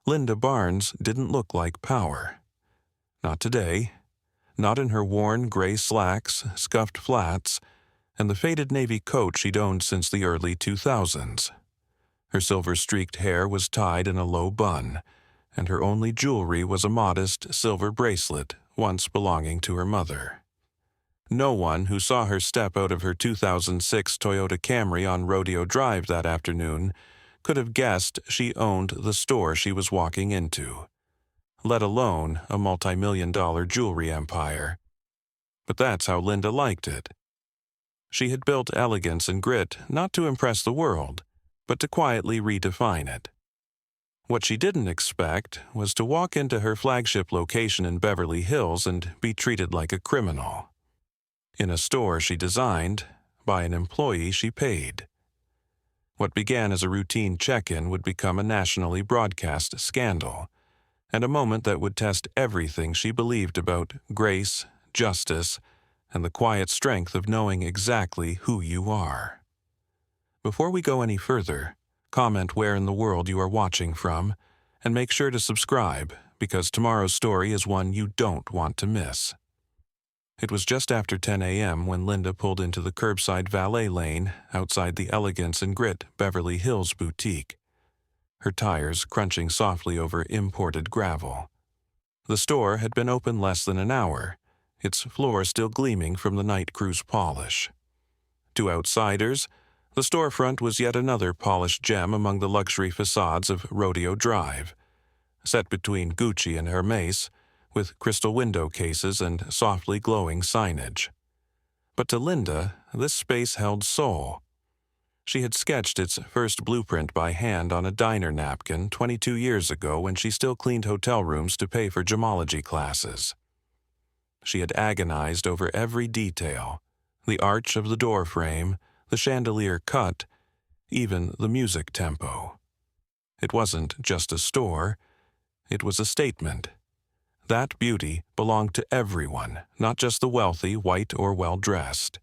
Linda Barnes didn't look like power. Not today. Not in her worn gray slacks, scuffed flats, and the faded navy coat she'd owned since the early 2000s. Her silver-streaked hair was tied in a low bun, and her only jewelry was a modest silver bracelet once belonging to her mother. No one who saw her step out of her 2006 Toyota Camry on Rodeo Drive that afternoon could have guessed she owned the store she was walking into, let alone a multimillion-dollar jewelry empire. But that's how Linda liked it. She had built Elegance and Grit not to impress the world, but to quietly redefine it. What she didn't expect was to walk into her flagship location in Beverly Hills and be treated like a criminal. In a store she designed, by an employee she paid. What began as a routine check-in would become a nationally broadcast scandal, and a moment that would test everything she believed about grace, justice, and the quiet strength of knowing exactly who you are. Before we go any further, comment where in the world you are watching from, and make sure to subscribe, because tomorrow's story is one you don't want to miss. It was just after 10 a.m. when Linda pulled into the curbside valet lane outside the Elegance and Grit Beverly Hills boutique, her tires crunching softly over imported gravel. The store had been open less than an hour, its floor still gleaming from the night crew's polish. To outsiders, the storefront was yet another polished gem among the luxury facades of Rodeo Drive, set between Gucci and Hermes, with crystal window cases and softly glowing signage. But to Linda, this space held soul. She had sketched its first blueprint by hand on a diner napkin 22 years ago when she still cleaned hotel rooms to pay for gemology classes. She had agonized over every detail, the arch of the door frame, the chandelier cut, even the music tempo. It wasn't just a store, it was a statement. That beauty belonged to everyone, not just the wealthy, white, or well-dressed.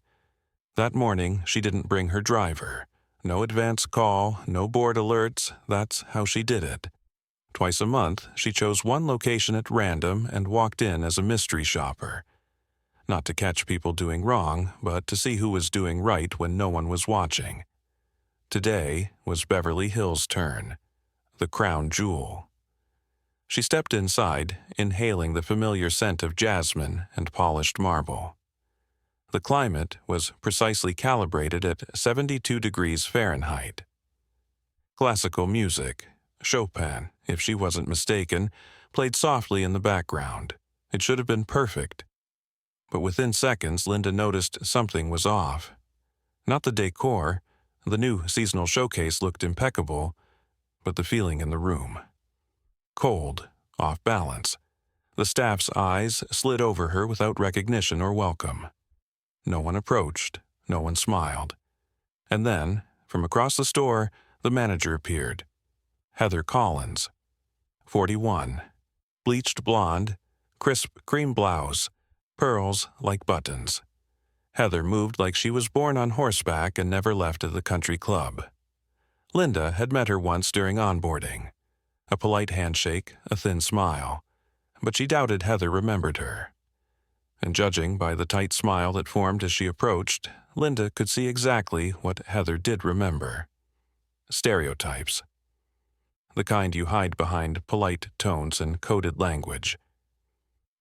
That morning, she didn't bring her driver. No advance call, no board alerts, that's how she did it. Twice a month, she chose one location at random and walked in as a mystery shopper. Not to catch people doing wrong, but to see who was doing right when no one was watching. Today was Beverly Hills' turn, the crown jewel. She stepped inside, inhaling the familiar scent of jasmine and polished marble. The climate was precisely calibrated at 72 degrees Fahrenheit. Classical music, Chopin, if she wasn't mistaken, played softly in the background. It should have been perfect. But within seconds, Linda noticed something was off. Not the decor, the new seasonal showcase looked impeccable, but the feeling in the room. Cold, off balance. The staff's eyes slid over her without recognition or welcome. No one approached, no one smiled. And then, from across the store, the manager appeared. Heather Collins, 41, bleached blonde, crisp cream blouse, pearls like buttons. Heather moved like she was born on horseback and never left the country club. Linda had met her once during onboarding. A polite handshake, a thin smile. But she doubted Heather remembered her. And judging by the tight smile that formed as she approached, Linda could see exactly what Heather did remember. Stereotypes. The kind you hide behind polite tones and coded language.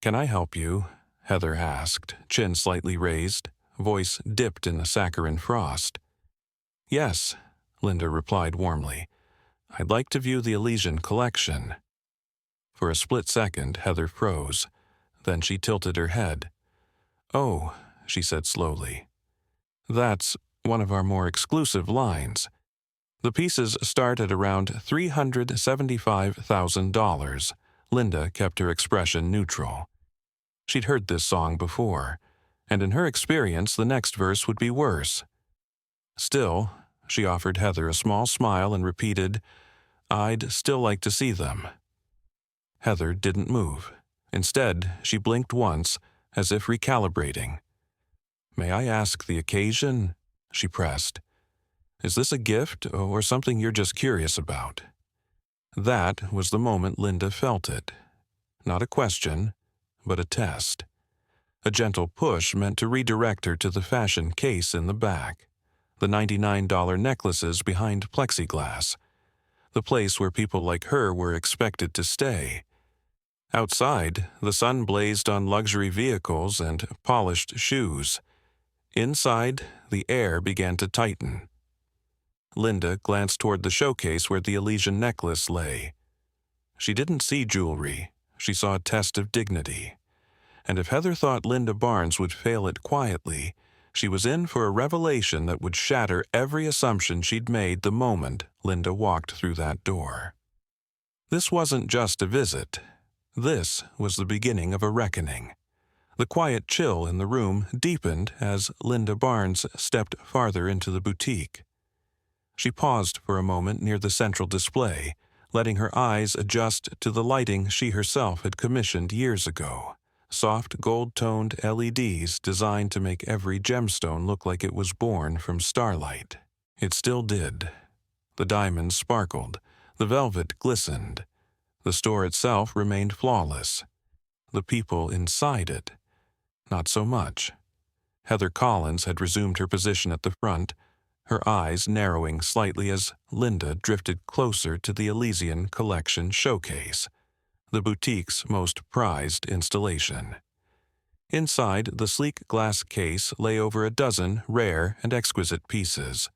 "Can I help you?" Heather asked, chin slightly raised, voice dipped in the saccharine frost. "Yes," Linda replied warmly. "I'd like to view the Elysian collection." For a split second, Heather froze. Then she tilted her head. "Oh," she said slowly. "That's one of our more exclusive lines. The pieces start at around $375,000. Linda kept her expression neutral. She'd heard this song before, and in her experience, the next verse would be worse. Still, she offered Heather a small smile and repeated, "I'd still like to see them." Heather didn't move. Instead, she blinked once, as if recalibrating. "May I ask the occasion?" she pressed. "Is this a gift or something you're just curious about?" That was the moment Linda felt it. Not a question, but a test. A gentle push meant to redirect her to the fashion case in the back, the $99 necklaces behind plexiglass, the place where people like her were expected to stay. Outside, the sun blazed on luxury vehicles and polished shoes. Inside, the air began to tighten. Linda glanced toward the showcase where the Elysian Necklace lay. She didn't see jewelry. She saw a test of dignity. And if Heather thought Linda Barnes would fail it quietly, she was in for a revelation that would shatter every assumption she'd made the moment Linda walked through that door. This wasn't just a visit. This was the beginning of a reckoning. The quiet chill in the room deepened as Linda Barnes stepped farther into the boutique. She paused for a moment near the central display, letting her eyes adjust to the lighting she herself had commissioned years ago. Soft gold-toned LEDs designed to make every gemstone look like it was born from starlight. It still did. The diamonds sparkled. The velvet glistened. The store itself remained flawless. The people inside it, not so much. Heather Collins had resumed her position at the front, her eyes narrowing slightly as Linda drifted closer to the Elysian Collection showcase, the boutique's most prized installation. Inside, the sleek glass case lay over a dozen rare and exquisite pieces.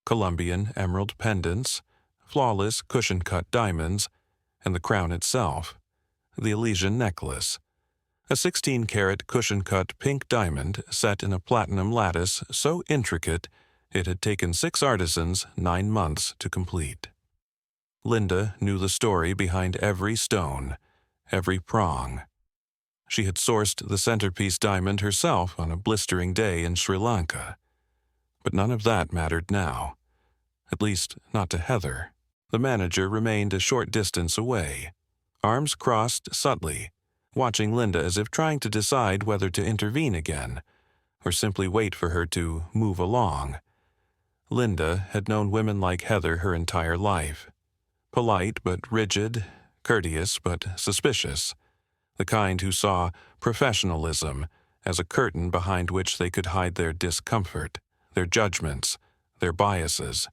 Colombian emerald pendants, flawless cushion-cut diamonds, and the crown itself, the Elysian Necklace, a 16-carat cushion-cut pink diamond set in a platinum lattice so intricate it had taken 6 artisans 9 months to complete. Linda knew the story behind every stone, every prong. She had sourced the centerpiece diamond herself on a blistering day in Sri Lanka. But none of that mattered now. At least, not to Heather. The manager remained a short distance away, arms crossed subtly, watching Linda as if trying to decide whether to intervene again, or simply wait for her to move along. Linda had known women like Heather her entire life. Polite but rigid, courteous but suspicious, the kind who saw professionalism as a curtain behind which they could hide their discomfort, their judgments, their biases.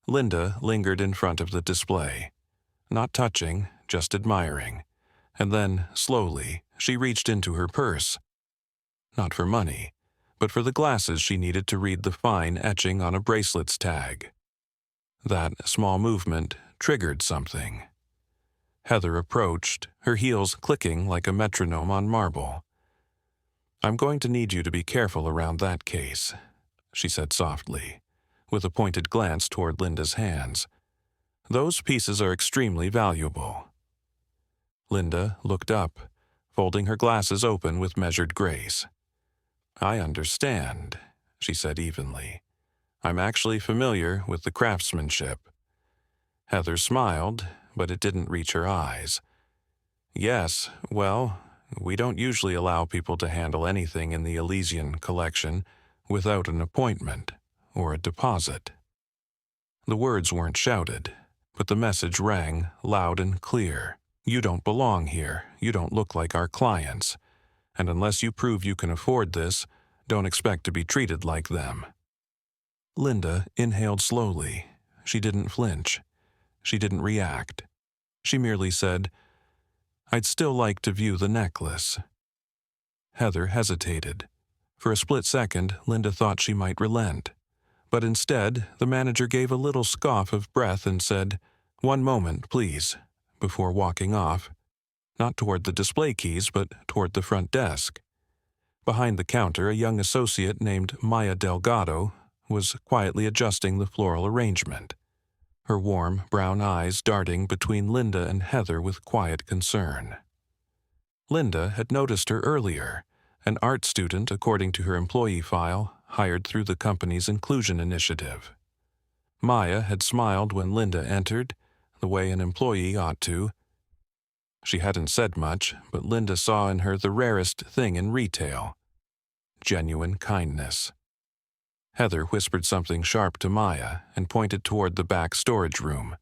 Linda lingered in front of the display, not touching, just admiring, and then, slowly, she reached into her purse. Not for money, but for the glasses she needed to read the fine etching on a bracelet's tag. That small movement triggered something. Heather approached, her heels clicking like a metronome on marble. "I'm going to need you to be careful around that case," she said softly, with a pointed glance toward Linda's hands. "Those pieces are extremely valuable." Linda looked up, folding her glasses open with measured grace. "I understand," she said evenly. "I'm actually familiar with the craftsmanship." Heather smiled, but it didn't reach her eyes. "Yes, well, we don't usually allow people to handle anything in the Elysian Collection without an appointment or a deposit." The words weren't shouted, but the message rang loud and clear. "You don't belong here. You don't look like our clients. And unless you prove you can afford this, don't expect to be treated like them." Linda inhaled slowly. She didn't flinch. She didn't react. She merely said, "I'd still like to view the necklace." Heather hesitated. For a split second, Linda thought she might relent. But instead, the manager gave a little scoff of breath and said, "One moment, please," before walking off, not toward the display keys, but toward the front desk. Behind the counter, a young associate named Maya Delgado was quietly adjusting the floral arrangement, her warm brown eyes darting between Linda and Heather with quiet concern. Linda had noticed her earlier, an art student according to her employee file, hired through the company's inclusion initiative. Maya had smiled when Linda entered, the way an employee ought to. She hadn't said much, but Linda saw in her the rarest thing in retail: genuine kindness. Heather whispered something sharp to Maya and pointed toward the back storage room.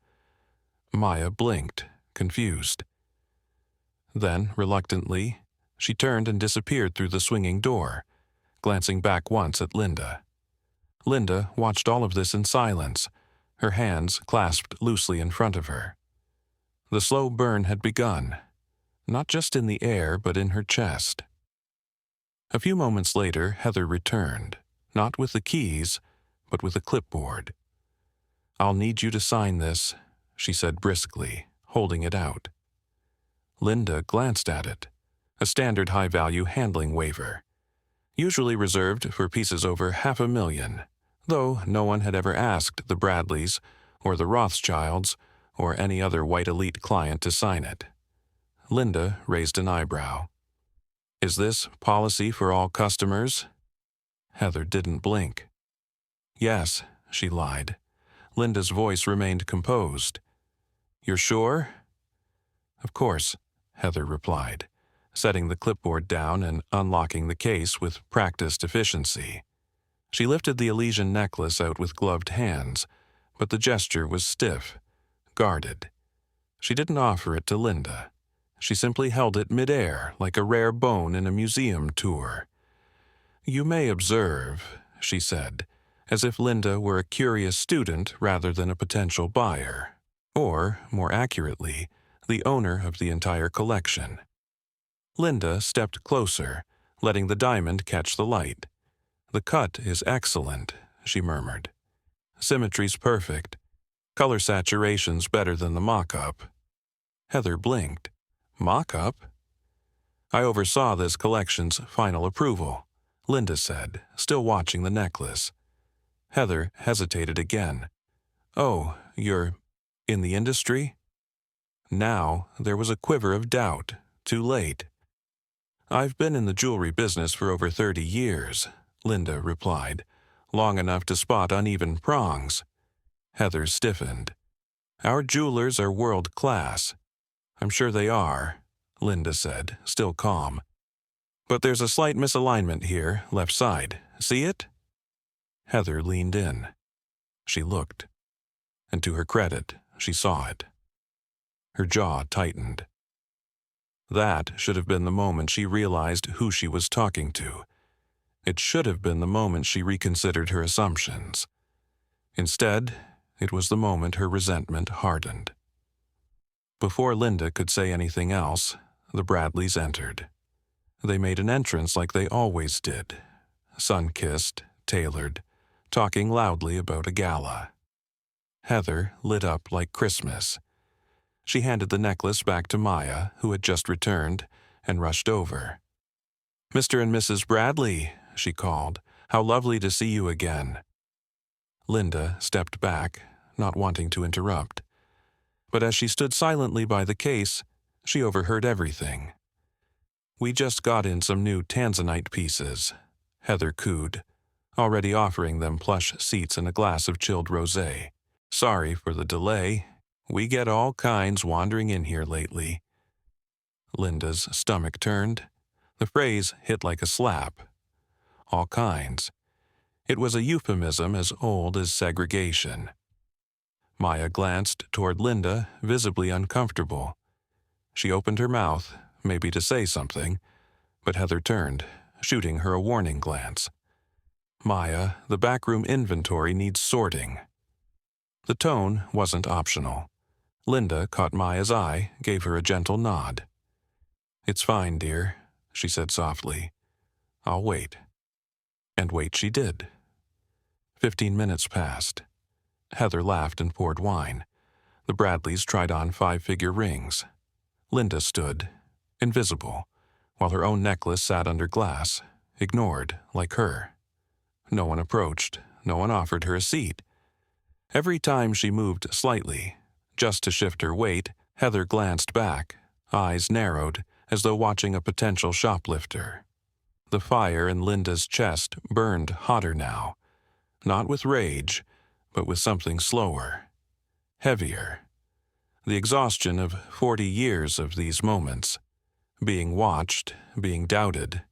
Maya blinked, confused. Then, reluctantly, she turned and disappeared through the swinging door, glancing back once at Linda. Linda watched all of this in silence, her hands clasped loosely in front of her. The slow burn had begun, not just in the air but in her chest. A few moments later, Heather returned, not with the keys, but with a clipboard. "I'll need you to sign this," she said briskly, holding it out. Linda glanced at it, a standard high-value handling waiver, usually reserved for pieces over $500,000, though no one had ever asked the Bradleys or the Rothschilds or any other white elite client to sign it. Linda raised an eyebrow. "Is this policy for all customers?" Heather didn't blink. "Yes," she lied. Linda's voice remained composed. "You're sure?" "Of course," Heather replied, setting the clipboard down and unlocking the case with practiced efficiency. She lifted the Elysian necklace out with gloved hands, but the gesture was stiff, guarded. She didn't offer it to Linda. She simply held it midair like a rare bone in a museum tour. "You may observe," she said, as if Linda were a curious student rather than a potential buyer, or, more accurately, the owner of the entire collection. Linda stepped closer, letting the diamond catch the light. "The cut is excellent," she murmured. "Symmetry's perfect. Color saturation's better than the mock-up." Heather blinked. "Mock-up?" "I oversaw this collection's final approval," Linda said, still watching the necklace. Heather hesitated again. "Oh, you're in the industry?" Now there was a quiver of doubt, too late. "I've been in the jewelry business for over 30 years, Linda replied, long enough to spot uneven prongs. Heather stiffened. "Our jewelers are world-class." "I'm sure they are," Linda said, still calm. "But there's a slight misalignment here, left side. See it?" Heather leaned in. She looked. And to her credit, she saw it. Her jaw tightened. That should have been the moment she realized who she was talking to. It should have been the moment she reconsidered her assumptions. Instead, it was the moment her resentment hardened. Before Linda could say anything else, the Bradleys entered. They made an entrance like they always did, sun-kissed, tailored, talking loudly about a gala. Heather lit up like Christmas. She handed the necklace back to Maya, who had just returned, and rushed over. "Mr. and Mrs. Bradley," she called. "How lovely to see you again." Linda stepped back, not wanting to interrupt. But as she stood silently by the case, she overheard everything. "We just got in some new tanzanite pieces," Heather cooed, already offering them plush seats and a glass of chilled rosé. "Sorry for the delay. We get all kinds wandering in here lately." Linda's stomach turned. The phrase hit like a slap. All kinds. It was a euphemism as old as segregation. Maya glanced toward Linda, visibly uncomfortable. She opened her mouth, maybe to say something, but Heather turned, shooting her a warning glance. "Maya, the backroom inventory needs sorting." The tone wasn't optional. Linda caught Maya's eye, gave her a gentle nod. "It's fine, dear," she said softly. "I'll wait." And wait she did. 15 minutes passed. Heather laughed and poured wine. The Bradleys tried on 5-figure rings. Linda stood, invisible, while her own necklace sat under glass, ignored like her. No one approached, no one offered her a seat. Every time she moved slightly, just to shift her weight, Heather glanced back, eyes narrowed, as though watching a potential shoplifter. The fire in Linda's chest burned hotter now, not with rage, but with something slower, heavier. The exhaustion of 40 years of these moments, being watched, being doubted,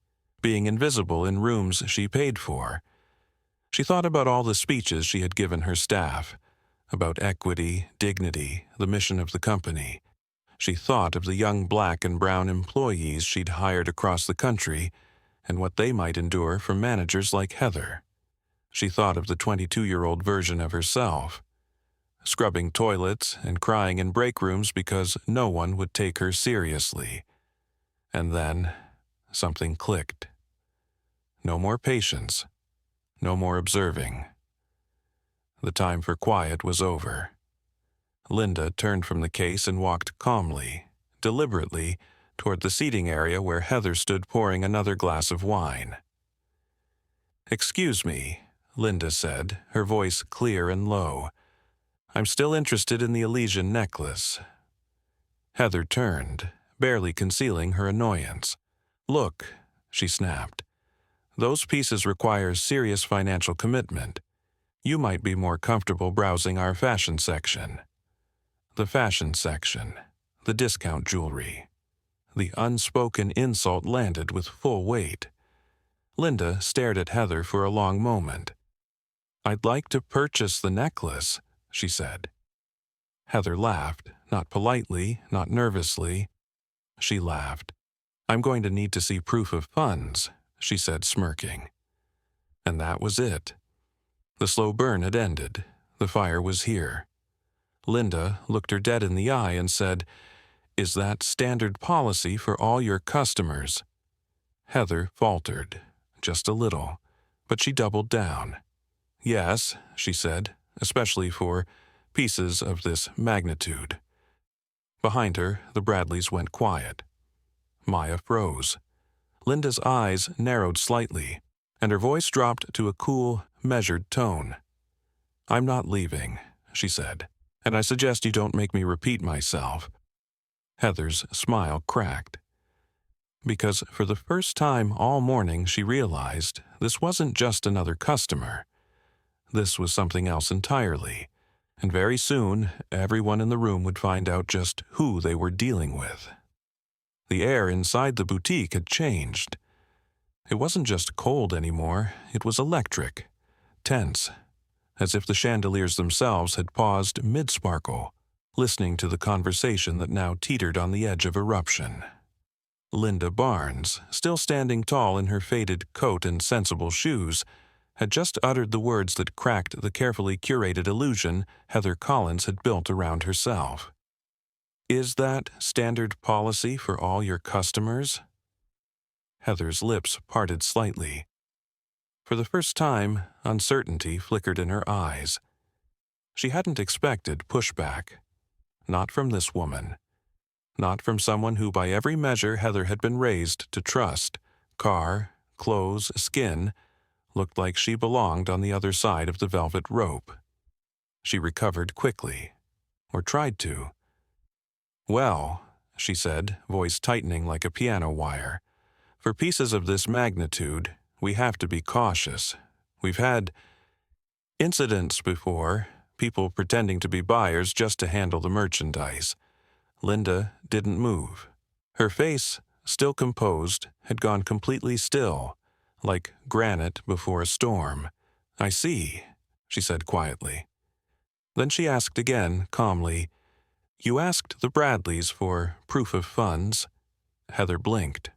being invisible in rooms she paid for. She thought about all the speeches she had given her staff, about equity, dignity, the mission of the company. She thought of the young black and brown employees she'd hired across the country and what they might endure from managers like Heather. She thought of the 22-year-old version of herself, scrubbing toilets and crying in break rooms because no one would take her seriously. And then something clicked. No more patience. No more observing. The time for quiet was over. Linda turned from the case and walked calmly, deliberately, toward the seating area where Heather stood pouring another glass of wine. "Excuse me," Linda said, her voice clear and low. "I'm still interested in the Elysian Necklace." Heather turned, barely concealing her annoyance. "Look," she snapped. "Those pieces require serious financial commitment. You might be more comfortable browsing our fashion section." The fashion section, the discount jewelry. The unspoken insult landed with full weight. Linda stared at Heather for a long moment. "I'd like to purchase the necklace," she said. Heather laughed, not politely, not nervously. She laughed. "I'm going to need to see proof of funds," she said, smirking. And that was it. The slow burn had ended. The fire was here. Linda looked her dead in the eye and said, "Is that standard policy for all your customers?" Heather faltered, just a little, but she doubled down. "Yes," she said, "especially for pieces of this magnitude." Behind her, the Bradleys went quiet. Maya froze. Linda's eyes narrowed slightly, and her voice dropped to a cool, measured tone. "I'm not leaving," she said, "and I suggest you don't make me repeat myself." Heather's smile cracked. Because for the first time all morning she realized this wasn't just another customer. This was something else entirely, and very soon everyone in the room would find out just who they were dealing with. The air inside the boutique had changed. It wasn't just cold anymore, it was electric, tense, as if the chandeliers themselves had paused mid-sparkle, listening to the conversation that now teetered on the edge of eruption. Linda Barnes, still standing tall in her faded coat and sensible shoes, had just uttered the words that cracked the carefully curated illusion Heather Collins had built around herself. "Is that standard policy for all your customers?" Heather's lips parted slightly. For the first time, uncertainty flickered in her eyes. She hadn't expected pushback. Not from this woman. Not from someone who by every measure Heather had been raised to trust, car, clothes, skin, looked like she belonged on the other side of the velvet rope. She recovered quickly, or tried to. "Well," she said, voice tightening like a piano wire, "for pieces of this magnitude, we have to be cautious. We've had incidents before, people pretending to be buyers just to handle the merchandise." Linda didn't move. Her face, still composed, had gone completely still, like granite before a storm. "I see," she said quietly. Then she asked again, calmly, "You asked the Bradleys for proof of funds?" Heather blinked.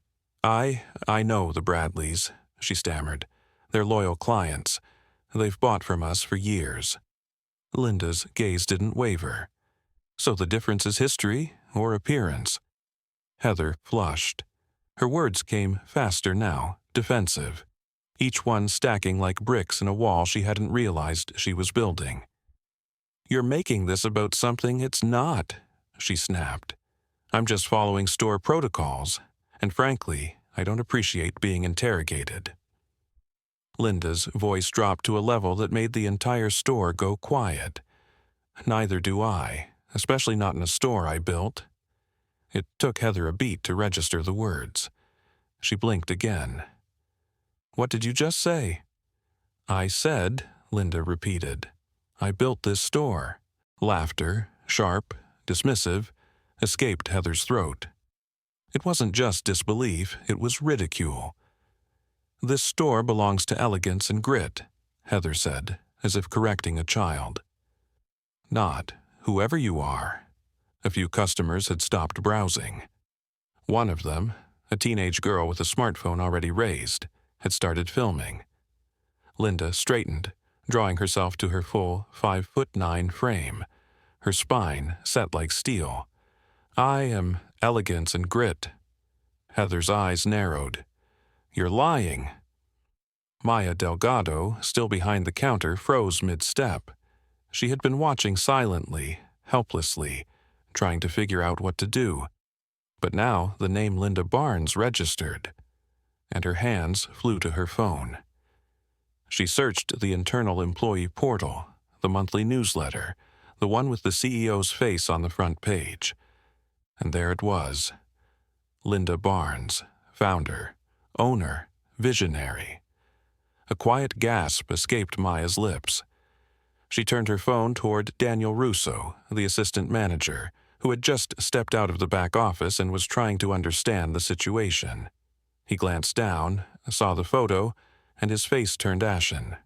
I know the Bradleys," she stammered. "They're loyal clients. They've bought from us for years." Linda's gaze didn't waver. "So the difference is history or appearance?" Heather flushed. Her words came faster now, defensive, each one stacking like bricks in a wall she hadn't realized she was building. "You're making this about something it's not," she snapped. "I'm just following store protocols, and frankly, I don't appreciate being interrogated." Linda's voice dropped to a level that made the entire store go quiet. "Neither do I, especially not in a store I built." It took Heather a beat to register the words. She blinked again. "What did you just say?" "I said," Linda repeated, "I built this store." Laughter, sharp, dismissive, escaped Heather's throat. It wasn't just disbelief, it was ridicule. "This store belongs to Elegance and Grit," Heather said, as if correcting a child. Not, whoever you are. A few customers had stopped browsing. One of them, a teenage girl with a smartphone already raised, had started filming. Linda straightened, drawing herself to her full 5'9" frame, her spine set like steel. "I am Elegance and Grit." Heather's eyes narrowed. "You're lying." Maya Delgado, still behind the counter, froze mid-step. She had been watching silently, helplessly, trying to figure out what to do. But now the name Linda Barnes registered, and her hands flew to her phone. She searched the internal employee portal, the monthly newsletter, the one with the CEO's face on the front page. And there it was. Linda Barnes, founder, owner, visionary. A quiet gasp escaped Maya's lips. She turned her phone toward Daniel Russo, the assistant manager, who had just stepped out of the back office and was trying to understand the situation. He glanced down, saw the photo, and his face turned ashen.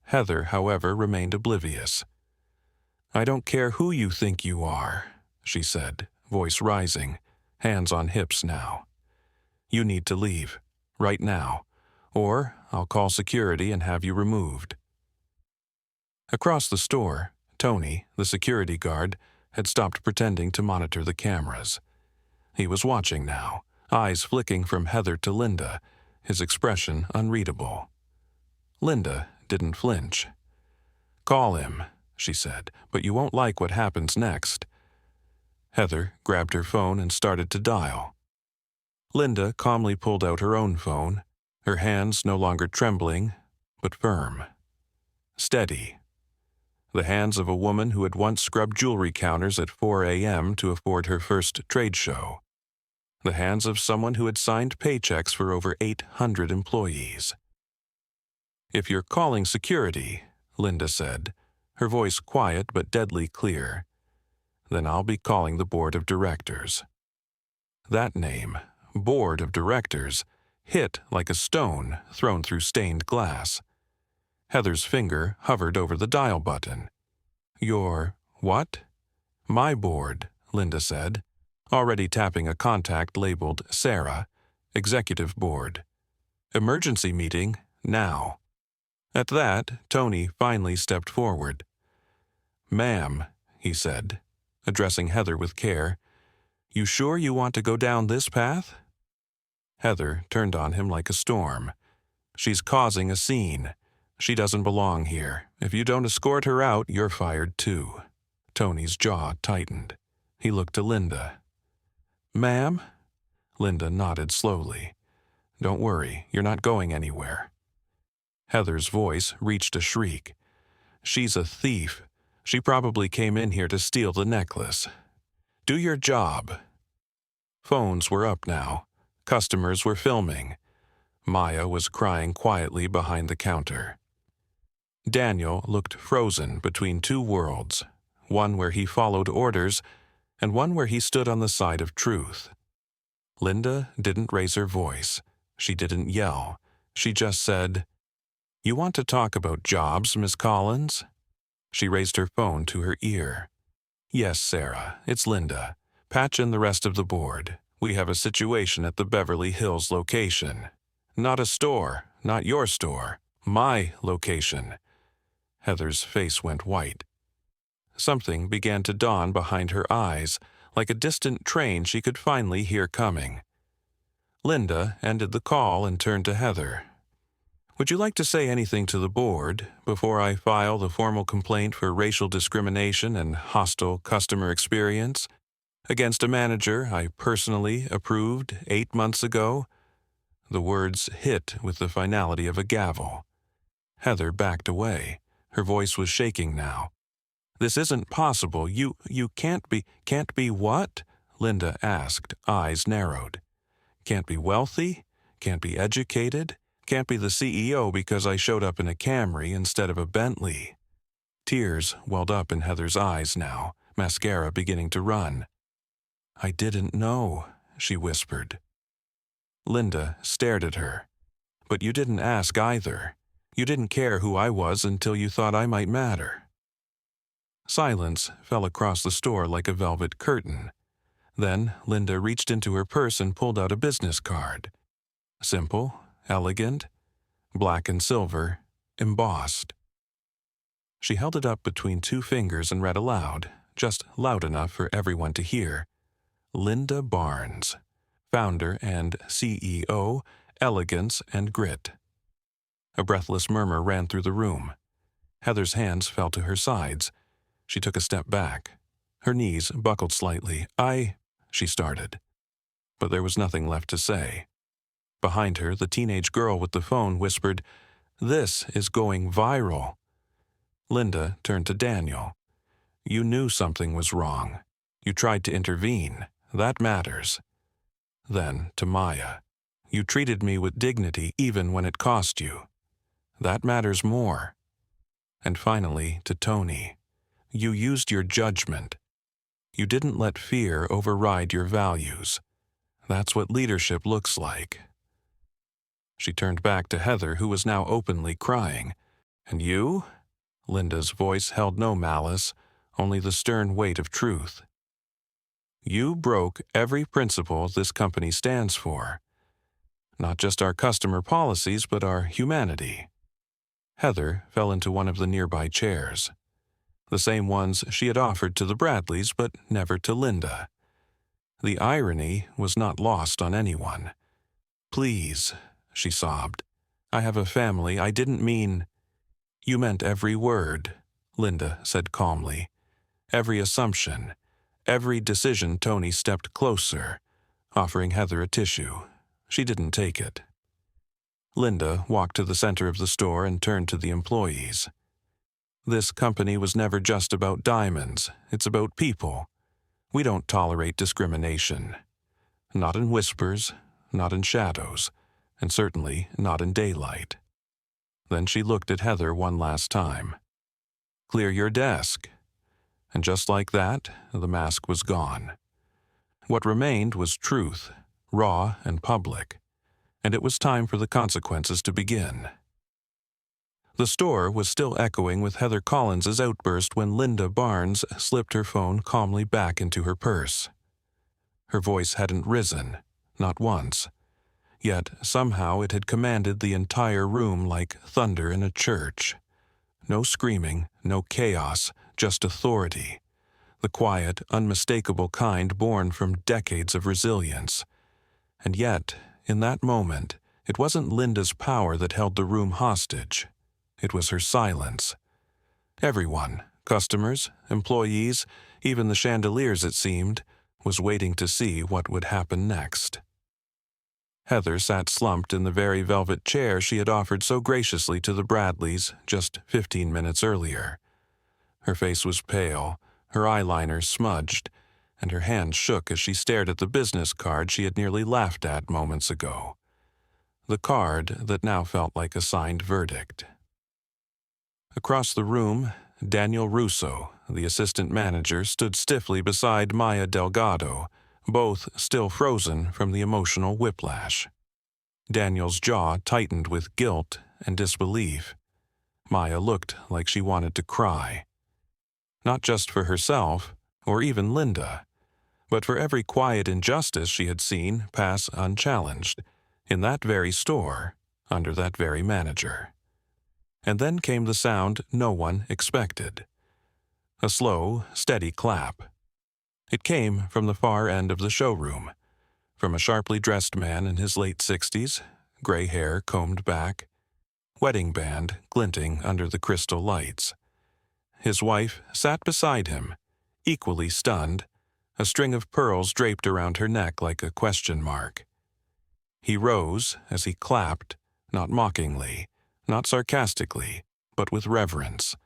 Heather, however, remained oblivious. "I don't care who you think you are," she said, voice rising, hands on hips now. "You need to leave, right now, or I'll call security and have you removed." Across the store, Tony, the security guard, had stopped pretending to monitor the cameras. He was watching now, eyes flicking from Heather to Linda, his expression unreadable. Linda didn't flinch. "Call him," she said, "but you won't like what happens next." Heather grabbed her phone and started to dial. Linda calmly pulled out her own phone, her hands no longer trembling, but firm. Steady. The hands of a woman who had once scrubbed jewelry counters at 4 a.m. to afford her first trade show. The hands of someone who had signed paychecks for over 800 employees. "If you're calling security," Linda said, her voice quiet but deadly clear, "then I'll be calling the board of directors." That name, board of directors, hit like a stone thrown through stained glass. Heather's finger hovered over the dial button. "Your what?" "My board," Linda said, already tapping a contact labeled Sarah, executive board. "Emergency meeting, now." At that, Tony finally stepped forward. "Ma'am," he said, addressing Heather with care, "you sure you want to go down this path?" Heather turned on him like a storm. "She's causing a scene. She doesn't belong here. If you don't escort her out, you're fired too." Tony's jaw tightened. He looked to Linda. "Ma'am?" Linda nodded slowly. "Don't worry, you're not going anywhere." Heather's voice reached a shriek. "She's a thief. She probably came in here to steal the necklace. Do your job." Phones were up now. Customers were filming. Maya was crying quietly behind the counter. Daniel looked frozen between two worlds, one where he followed orders and one where he stood on the side of truth. Linda didn't raise her voice. She didn't yell. She just said, "You want to talk about jobs, Miss Collins?" She raised her phone to her ear. "Yes, Sarah, it's Linda. Patch in the rest of the board. We have a situation at the Beverly Hills location. Not a store, not your store, my location." Heather's face went white. Something began to dawn behind her eyes, like a distant train she could finally hear coming. Linda ended the call and turned to Heather. "Would you like to say anything to the board before I file the formal complaint for racial discrimination and hostile customer experience against a manager I personally approved 8 months ago?" The words hit with the finality of a gavel. Heather backed away. Her voice was shaking now. "This isn't possible. You can't be what?" Linda asked, eyes narrowed. "Can't be wealthy? Can't be educated? Can't be the CEO because I showed up in a Camry instead of a Bentley?" Tears welled up in Heather's eyes now, mascara beginning to run. "I didn't know," she whispered. Linda stared at her. "But you didn't ask either. You didn't care who I was until you thought I might matter." Silence fell across the store like a velvet curtain. Then Linda reached into her purse and pulled out a business card. Simple, elegant, black and silver, embossed. She held it up between two fingers and read aloud, just loud enough for everyone to hear. Linda Barnes, founder and CEO, Elegance and Grit. A breathless murmur ran through the room. Heather's hands fell to her sides. She took a step back. Her knees buckled slightly. She started. But there was nothing left to say. Behind her, the teenage girl with the phone whispered, "This is going viral." Linda turned to Daniel. "You knew something was wrong. You tried to intervene. That matters." Then to Maya. "You treated me with dignity even when it cost you. That matters more." And finally to Tony. "You used your judgment. You didn't let fear override your values. That's what leadership looks like." She turned back to Heather, who was now openly crying. "And you?" Linda's voice held no malice, only the stern weight of truth. "You broke every principle this company stands for. Not just our customer policies, but our humanity." Heather fell into one of the nearby chairs. The same ones she had offered to the Bradleys, but never to Linda. The irony was not lost on anyone. "Please," she sobbed. "I have a family. I didn't mean—" "You meant every word," Linda said calmly. "Every assumption, every decision." Tony stepped closer, offering Heather a tissue. She didn't take it. Linda walked to the center of the store and turned to the employees. "This company was never just about diamonds. It's about people. We don't tolerate discrimination. Not in whispers, not in shadows, and certainly not in daylight." Then she looked at Heather one last time. "Clear your desk." And just like that, the mask was gone. What remained was truth, raw and public, and it was time for the consequences to begin. The store was still echoing with Heather Collins's outburst when Linda Barnes slipped her phone calmly back into her purse. Her voice hadn't risen, not once. Yet somehow it had commanded the entire room like thunder in a church. No screaming, no chaos, just authority. The quiet, unmistakable kind born from decades of resilience. And yet, in that moment, it wasn't Linda's power that held the room hostage. It was her silence. Everyone, customers, employees, even the chandeliers, it seemed, was waiting to see what would happen next. Heather sat slumped in the very velvet chair she had offered so graciously to the Bradleys just 15 minutes earlier. Her face was pale, her eyeliner smudged, and her hands shook as she stared at the business card she had nearly laughed at moments ago. The card that now felt like a signed verdict. Across the room, Daniel Russo, the assistant manager, stood stiffly beside Maya Delgado, both still frozen from the emotional whiplash. Daniel's jaw tightened with guilt and disbelief. Maya looked like she wanted to cry. Not just for herself, or even Linda, but for every quiet injustice she had seen pass unchallenged, in that very store, under that very manager. And then came the sound no one expected. A slow, steady clap. It came from the far end of the showroom, from a sharply dressed man in his late 60s, gray hair combed back, wedding band glinting under the crystal lights. His wife sat beside him, equally stunned, a string of pearls draped around her neck like a question mark. He rose as he clapped, not mockingly, not sarcastically, but with reverence.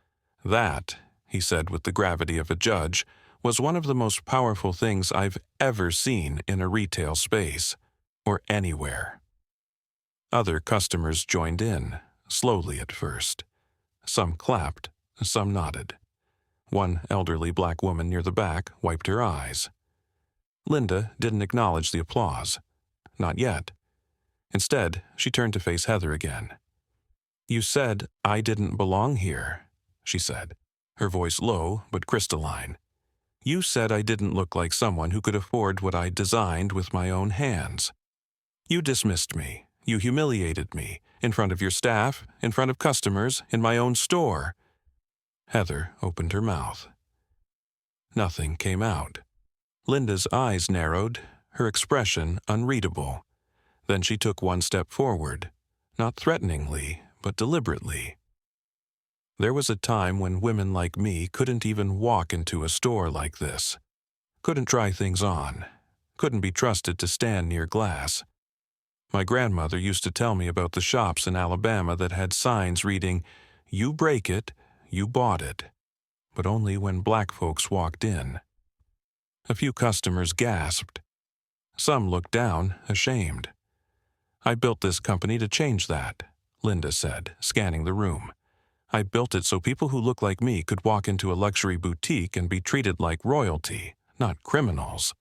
"That," he said with the gravity of a judge, "was one of the most powerful things I've ever seen in a retail space, or anywhere." Other customers joined in, slowly at first. Some clapped, some nodded. One elderly black woman near the back wiped her eyes. Linda didn't acknowledge the applause. Not yet. Instead, she turned to face Heather again. "You said I didn't belong here," she said. her voice low but crystalline. "You said I didn't look like someone who could afford what I designed with my own hands. You dismissed me. You humiliated me, in front of your staff, in front of customers, in my own store." Heather opened her mouth. Nothing came out. Linda's eyes narrowed, her expression unreadable. Then she took one step forward, not threateningly, but deliberately. "There was a time when women like me couldn't even walk into a store like this. Couldn't try things on. Couldn't be trusted to stand near glass. My grandmother used to tell me about the shops in Alabama that had signs reading, 'You break it, you bought it,' but only when black folks walked in." A few customers gasped. Some looked down, ashamed. "I built this company to change that," Linda said, scanning the room. "I built it so people who look like me could walk into a luxury boutique and be treated like royalty, not criminals."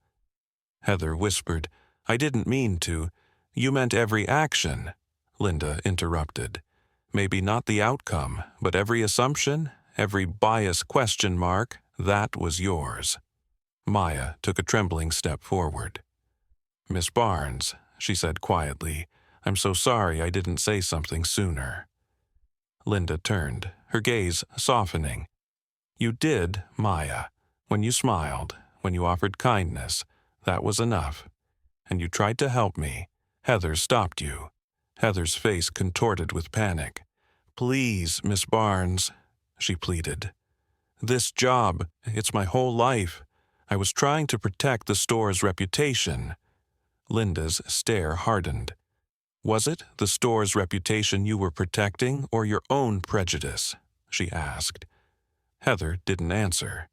Heather whispered, "I didn't mean to." "You meant every action," Linda interrupted. "Maybe not the outcome, but every assumption, every bias question mark, that was yours." Maya took a trembling step forward. "Miss Barnes," she said quietly, "I'm so sorry I didn't say something sooner." Linda turned, her gaze softening. "You did, Maya. When you smiled, when you offered kindness, that was enough. And you tried to help me. Heather stopped you." Heather's face contorted with panic. "Please, Miss Barnes," she pleaded. "This job, it's my whole life. I was trying to protect the store's reputation." Linda's stare hardened. "Was it the store's reputation you were protecting or your own prejudice?" she asked. Heather didn't answer,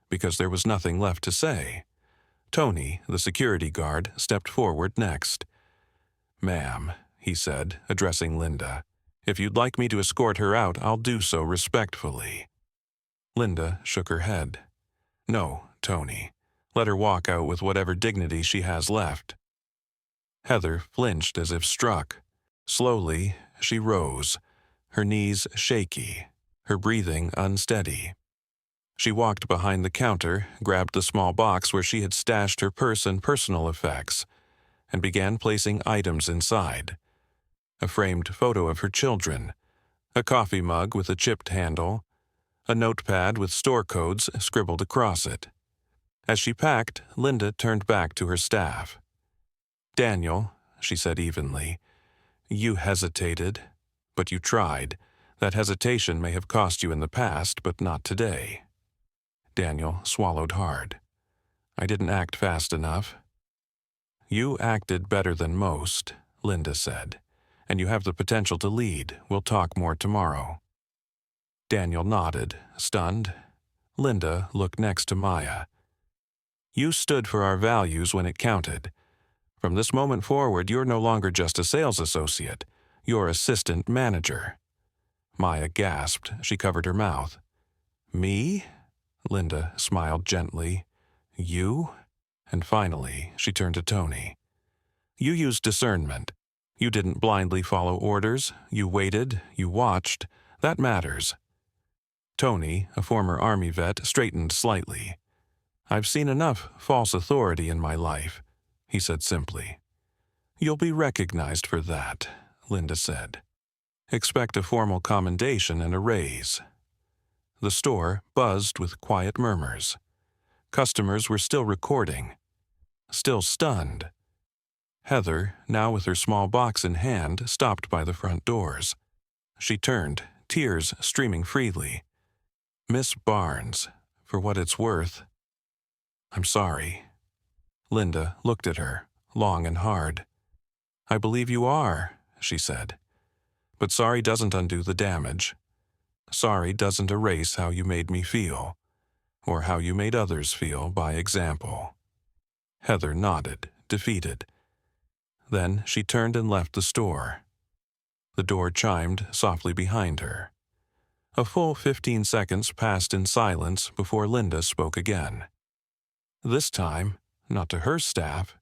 because there was nothing left to say. Tony, the security guard, stepped forward next. "Ma'am," he said, addressing Linda, "if you'd like me to escort her out, I'll do so respectfully." Linda shook her head. "No, Tony. Let her walk out with whatever dignity she has left." Heather flinched as if struck. Slowly, she rose, her knees shaky, her breathing unsteady. She walked behind the counter, grabbed the small box where she had stashed her purse and personal effects, and began placing items inside. A framed photo of her children, a coffee mug with a chipped handle, a notepad with store codes scribbled across it. As she packed, Linda turned back to her staff. "Daniel," she said evenly, "you hesitated, but you tried. That hesitation may have cost you in the past, but not today." Daniel swallowed hard. "I didn't act fast enough." "You acted better than most," Linda said, "and you have the potential to lead. We'll talk more tomorrow." Daniel nodded, stunned. Linda looked next to Maya. "You stood for our values when it counted. From this moment forward, you're no longer just a sales associate. You're assistant manager." Maya gasped. She covered her mouth. "Me?" Linda smiled gently. "You?" And finally, she turned to Tony. "You used discernment. You didn't blindly follow orders. You waited. You watched. That matters." Tony, a former Army vet, straightened slightly. "I've seen enough false authority in my life," he said simply. "You'll be recognized for that," Linda said. "Expect a formal commendation and a raise." The store buzzed with quiet murmurs. Customers were still recording, still stunned. Heather, now with her small box in hand, stopped by the front doors. She turned, tears streaming freely. "Miss Barnes, for what it's worth, I'm sorry." Linda looked at her, long and hard. "I believe you are," she said. "But sorry doesn't undo the damage. Sorry doesn't erase how you made me feel, or how you made others feel by example." Heather nodded, defeated. Then she turned and left the store. The door chimed softly behind her. A full 15 seconds passed in silence before Linda spoke again. This time, not to her staff,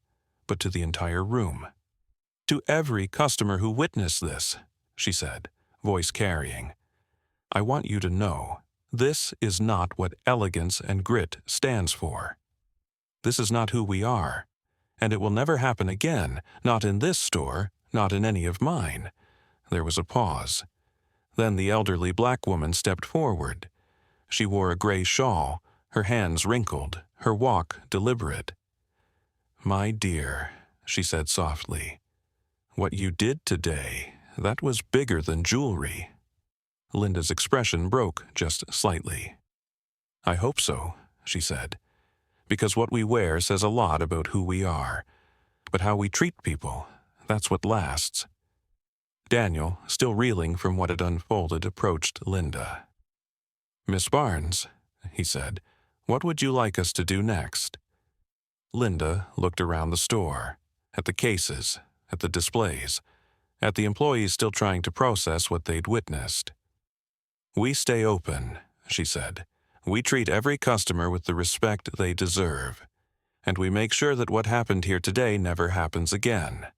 but to the entire room. "To every customer who witnessed this," she said, voice carrying, "I want you to know, This is not what elegance and grit stands for. This is not who we are, and it will never happen again, not in this store, not in any of mine." There was a pause. Then the elderly black woman stepped forward. She wore a gray shawl, her hands wrinkled, her walk deliberate. "My dear," she said softly, "what you did today, that was bigger than jewelry." Linda's expression broke just slightly. "I hope so," she said, "because what we wear says a lot about who we are. But how we treat people, that's what lasts." Daniel, still reeling from what had unfolded, approached Linda. "Miss Barnes," he said, "what would you like us to do next?" Linda looked around the store, at the cases, at the displays, at the employees still trying to process what they'd witnessed. "We stay open," she said. "We treat every customer with the respect they deserve, and we make sure that what happened here today never happens again."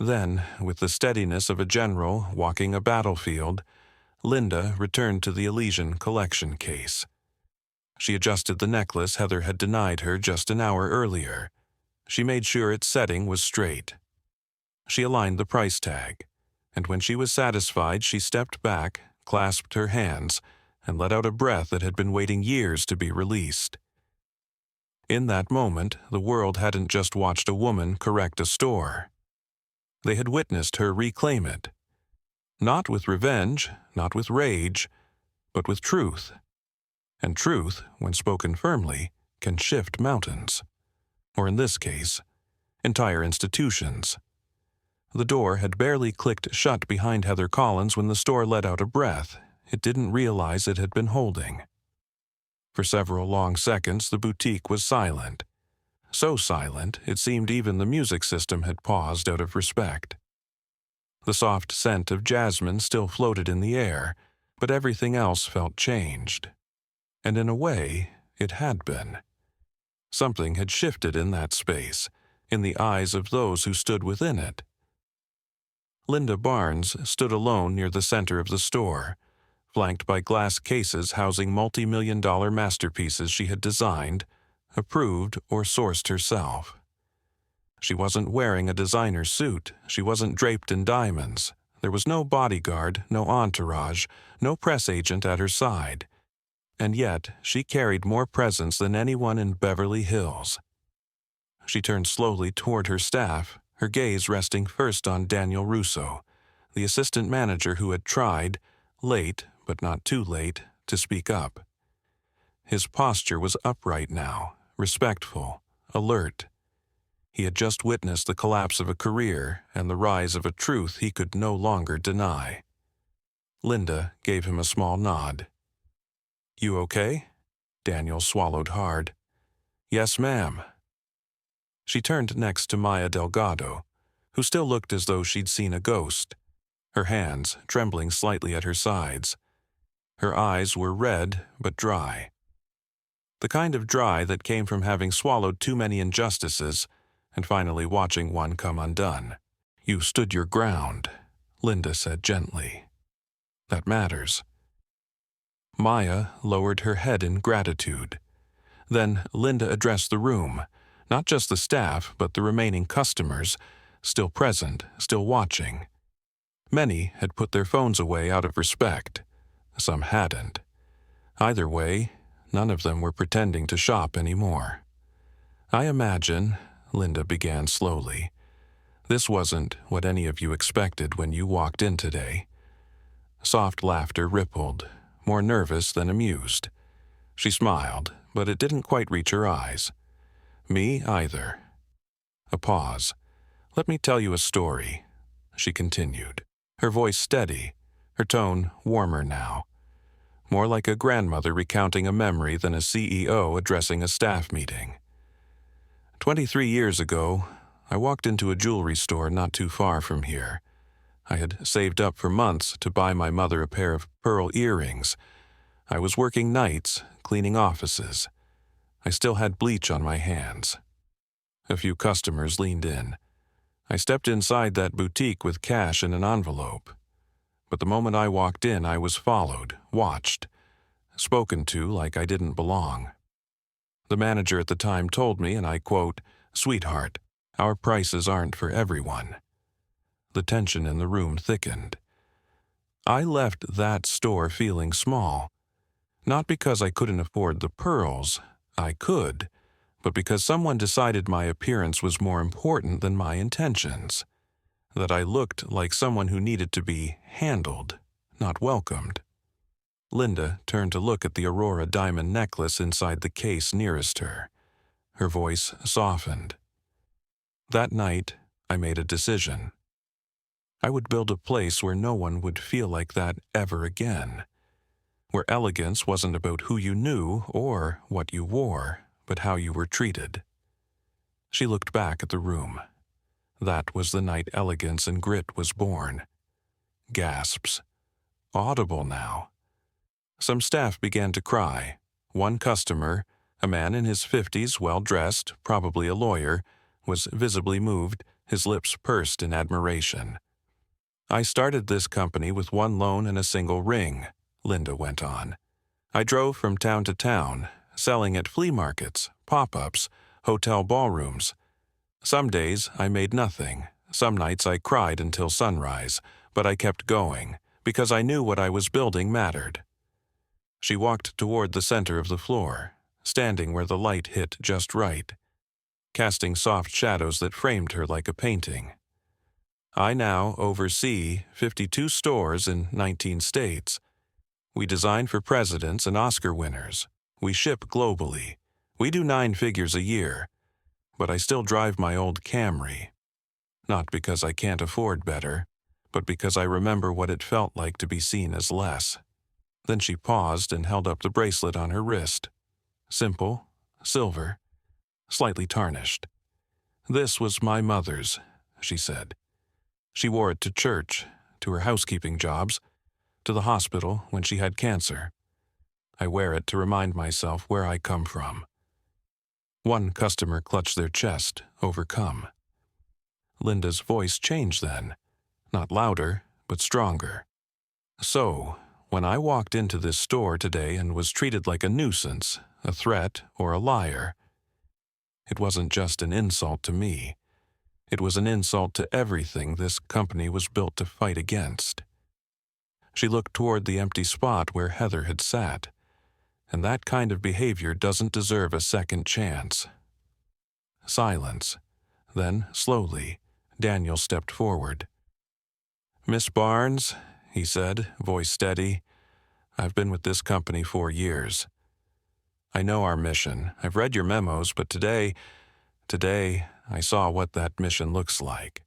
Then, with the steadiness of a general walking a battlefield, Linda returned to the Elysian collection case. She adjusted the necklace Heather had denied her just an hour earlier. She made sure its setting was straight. She aligned the price tag, and when she was satisfied, she stepped back, clasped her hands, and let out a breath that had been waiting years to be released. In that moment, the world hadn't just watched a woman correct a store. They had witnessed her reclaim it. Not with revenge, not with rage, but with truth. And truth, when spoken firmly, can shift mountains. Or in this case, entire institutions. The door had barely clicked shut behind Heather Collins when the store let out a breath it didn't realize it had been holding. For several long seconds, the boutique was silent. So silent, it seemed even the music system had paused out of respect. The soft scent of jasmine still floated in the air, but everything else felt changed. And in a way, it had been. Something had shifted in that space, in the eyes of those who stood within it. Linda Barnes stood alone near the center of the store, flanked by glass cases housing multi-million-dollar masterpieces she had designed, approved, or sourced herself. She wasn't wearing a designer suit, she wasn't draped in diamonds, there was no bodyguard, no entourage, no press agent at her side. And yet, she carried more presence than anyone in Beverly Hills. She turned slowly toward her staff, her gaze resting first on Daniel Russo, the assistant manager who had tried, late but not too late, to speak up. His posture was upright now, respectful, alert. He had just witnessed the collapse of a career and the rise of a truth he could no longer deny. Linda gave him a small nod. "You okay?" Daniel swallowed hard. "Yes, ma'am." She turned next to Maya Delgado, who still looked as though she'd seen a ghost, her hands trembling slightly at her sides. Her eyes were red but dry. The kind of dry that came from having swallowed too many injustices and finally watching one come undone. "You stood your ground," Linda said gently. "That matters." Maya lowered her head in gratitude. Then Linda addressed the room, not just the staff, but the remaining customers, still present, still watching. Many had put their phones away out of respect. Some hadn't. Either way, none of them were pretending to shop anymore. "I imagine," Linda began slowly, "this wasn't what any of you expected when you walked in today." Soft laughter rippled, more nervous than amused. She smiled, but it didn't quite reach her eyes. "Me either." A pause. "Let me tell you a story," she continued, her voice steady, her tone warmer now. More like a grandmother recounting a memory than a CEO addressing a staff meeting. 23 years ago, I walked into a jewelry store not too far from here. I had saved up for months to buy my mother a pair of pearl earrings. I was working nights, cleaning offices. I still had bleach on my hands. A few customers leaned in. I stepped inside that boutique with cash in an envelope. But the moment I walked in, I was followed, watched. spoken to like I didn't belong. The manager at the time told me, and I quote, "Sweetheart, our prices aren't for everyone." The tension in the room thickened. I left that store feeling small, not because I couldn't afford the pearls, I could, but because someone decided my appearance was more important than my intentions, that I looked like someone who needed to be handled, not welcomed. Linda turned to look at the Aurora diamond necklace inside the case nearest her. Her voice softened. That night, I made a decision. I would build a place where no one would feel like that ever again, where elegance wasn't about who you knew or what you wore, but how you were treated. She looked back at the room. That was the night Elegance and Grit was born. Gasps. Audible now. Some staff began to cry. One customer, a man in his 50s, well-dressed, probably a lawyer, was visibly moved, his lips pursed in admiration. "I started this company with one loan and a single ring," Linda went on. "I drove from town to town, selling at flea markets, pop-ups, hotel ballrooms. Some days I made nothing. Some nights I cried until sunrise, but I kept going, because I knew what I was building mattered." She walked toward the center of the floor, standing where the light hit just right, casting soft shadows that framed her like a painting. "I now oversee 52 stores in 19 states. We design for presidents and Oscar winners. We ship globally. We do 9 figures a year. But I still drive my old Camry. Not because I can't afford better, but because I remember what it felt like to be seen as less." Then she paused and held up the bracelet on her wrist. Simple, silver, slightly tarnished. "This was my mother's," she said. "She wore it to church, to her housekeeping jobs, to the hospital when she had cancer. I wear it to remind myself where I come from." One customer clutched their chest, overcome. Linda's voice changed then, not louder, but stronger. "So, when I walked into this store today and was treated like a nuisance, a threat, or a liar, it wasn't just an insult to me. It was an insult to everything this company was built to fight against." She looked toward the empty spot where Heather had sat, and that kind of behavior doesn't deserve a second chance. Silence. Then, slowly, Daniel stepped forward. "Miss Barnes," he said, voice steady, "I've been with this company 4 years. I know our mission. I've read your memos, but today, I saw what that mission looks like."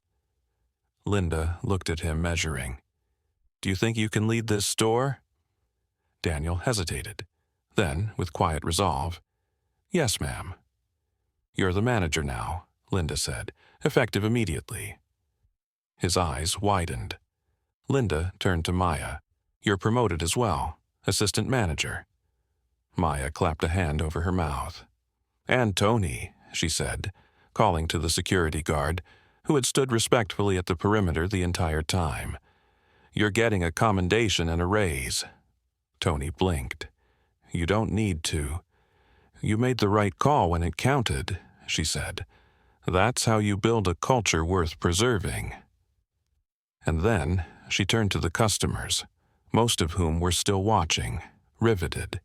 Linda looked at him, measuring. "Do you think you can lead this store?" Daniel hesitated. Then, with quiet resolve, "Yes, ma'am." "You're the manager now," Linda said, "effective immediately." His eyes widened. Linda turned to Maya. "You're promoted as well, assistant manager." Maya clapped a hand over her mouth. "And Tony," she said, calling to the security guard, who had stood respectfully at the perimeter the entire time. "You're getting a commendation and a raise." Tony blinked. "You don't need to. You made the right call when it counted," she said. "That's how you build a culture worth preserving." And then she turned to the customers, most of whom were still watching, riveted.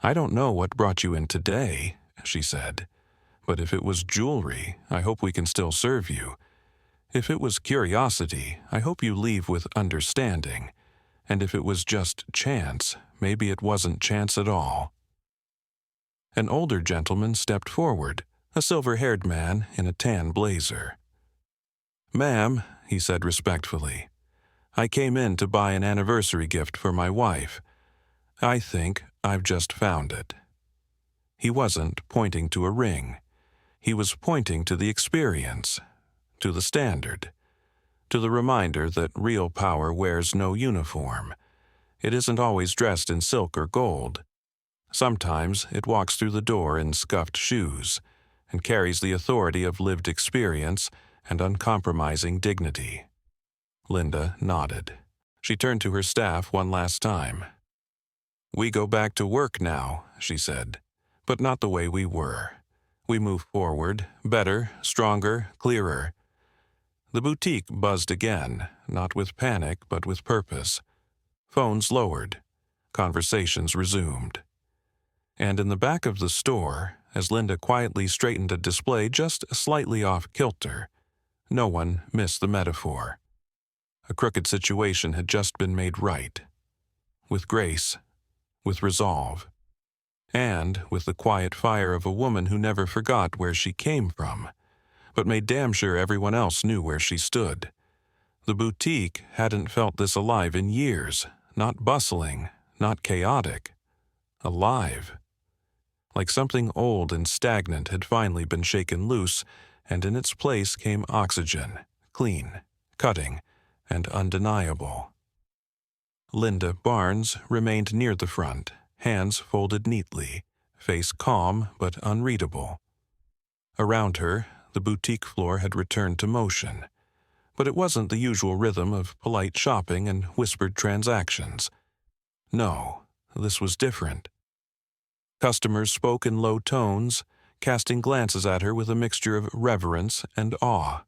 "I don't know what brought you in today," she said, "but if it was jewelry, I hope we can still serve you. If it was curiosity, I hope you leave with understanding. And if it was just chance, maybe it wasn't chance at all." An older gentleman stepped forward, a silver-haired man in a tan blazer. "Ma'am," he said respectfully, "I came in to buy an anniversary gift for my wife. I think I've just found it." He wasn't pointing to a ring. He was pointing to the experience, to the standard, to the reminder that real power wears no uniform. It isn't always dressed in silk or gold. Sometimes it walks through the door in scuffed shoes and carries the authority of lived experience and uncompromising dignity. Linda nodded. She turned to her staff one last time. "We go back to work now," she said, "but not the way we were. We move forward, better, stronger, clearer." The boutique buzzed again, not with panic but with purpose. Phones lowered. Conversations resumed. And in the back of the store, as Linda quietly straightened a display just slightly off kilter, no one missed the metaphor. A crooked situation had just been made right. With grace, with resolve, and with the quiet fire of a woman who never forgot where she came from, but made damn sure everyone else knew where she stood. The boutique hadn't felt this alive in years, not bustling, not chaotic. Alive. Like something old and stagnant had finally been shaken loose, and in its place came oxygen, clean, cutting, and undeniable. Linda Barnes remained near the front, hands folded neatly, face calm but unreadable. Around her, the boutique floor had returned to motion, but it wasn't the usual rhythm of polite shopping and whispered transactions. No, this was different. Customers spoke in low tones, casting glances at her with a mixture of reverence and awe.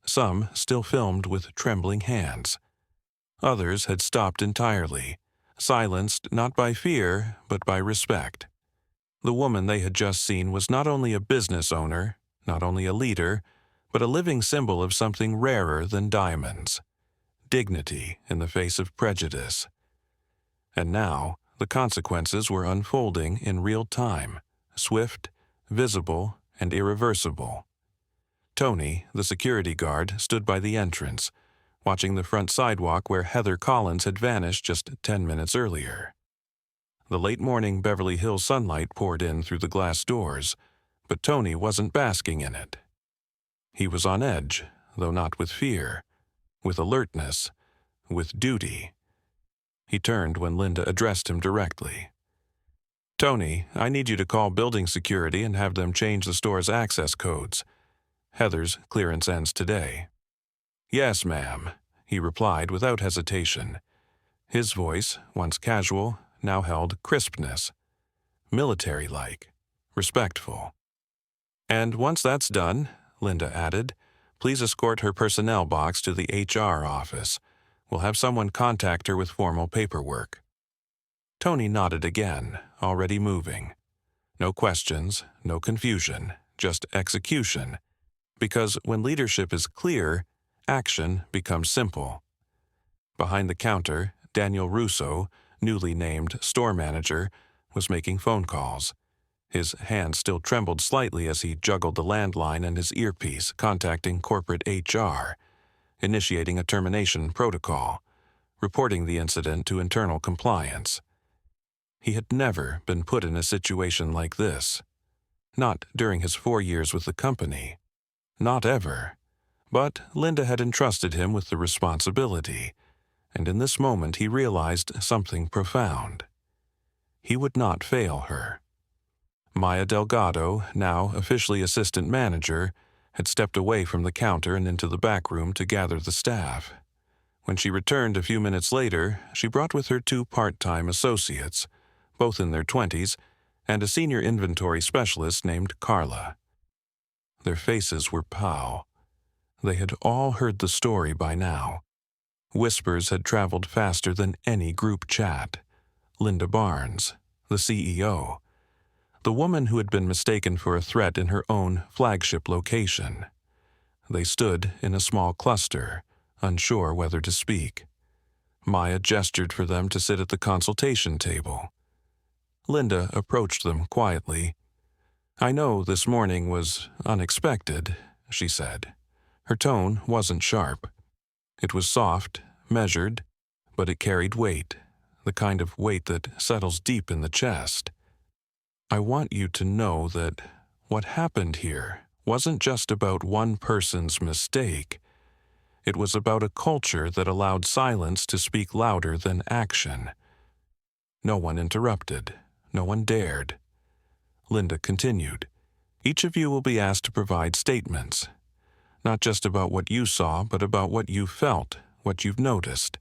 Some still filmed with trembling hands. Others had stopped entirely, silenced not by fear but by respect. The woman they had just seen was not only a business owner, not only a leader, but a living symbol of something rarer than diamonds. Dignity in the face of prejudice. And now, the consequences were unfolding in real time, swift, visible, and irreversible. Tony, the security guard, stood by the entrance, watching the front sidewalk where Heather Collins had vanished just 10 minutes earlier. The late-morning Beverly Hills sunlight poured in through the glass doors, but Tony wasn't basking in it. He was on edge, though not with fear, with alertness, with duty. He turned when Linda addressed him directly. "Tony, I need you to call building security and have them change the store's access codes. Heather's clearance ends today." "Yes, ma'am," he replied without hesitation. His voice, once casual, now held crispness. Military-like, respectful. "And once that's done," Linda added, "please escort her personnel box to the HR office. We'll have someone contact her with formal paperwork." Tony nodded again, already moving. No questions, no confusion, just execution. Because when leadership is clear, action becomes simple. Behind the counter, Daniel Russo, newly named store manager, was making phone calls. His hand still trembled slightly as he juggled the landline and his earpiece, contacting corporate HR, initiating a termination protocol, reporting the incident to internal compliance. He had never been put in a situation like this. Not during his 4 years with the company. Not ever. But Linda had entrusted him with the responsibility, and in this moment he realized something profound. He would not fail her. Maya Delgado, now officially assistant manager, had stepped away from the counter and into the back room to gather the staff. When she returned a few minutes later, she brought with her 2 part-time associates, both in their 20s, and a senior inventory specialist named Carla. Their faces were pow. They had all heard the story by now. Whispers had traveled faster than any group chat. Linda Barnes, the CEO. The woman who had been mistaken for a threat in her own flagship location. They stood in a small cluster, unsure whether to speak. Maya gestured for them to sit at the consultation table. Linda approached them quietly. "I know this morning was unexpected," she said. Her tone wasn't sharp. It was soft, measured, but it carried weight, the kind of weight that settles deep in the chest. "I want you to know that what happened here wasn't just about one person's mistake. It was about a culture that allowed silence to speak louder than action." No one interrupted. No one dared. Linda continued, "Each of you will be asked to provide statements. Not just about what you saw, but about what you felt, what you've noticed,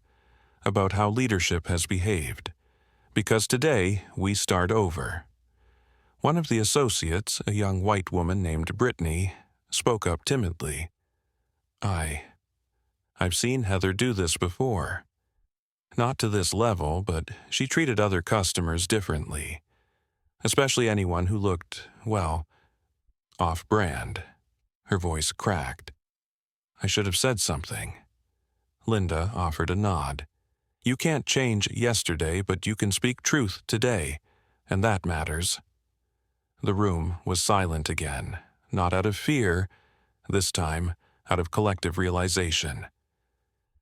about how leadership has behaved. Because today we start over. One of the associates, a young white woman named Brittany, spoke up timidly. I've seen Heather do this before. Not to this level, but she treated other customers differently, especially anyone who looked, well, off-brand. Her voice cracked. I should have said something. Linda offered a nod. You can't change yesterday, but you can speak truth today, and that matters. The room was silent again, not out of fear, this time out of collective realization.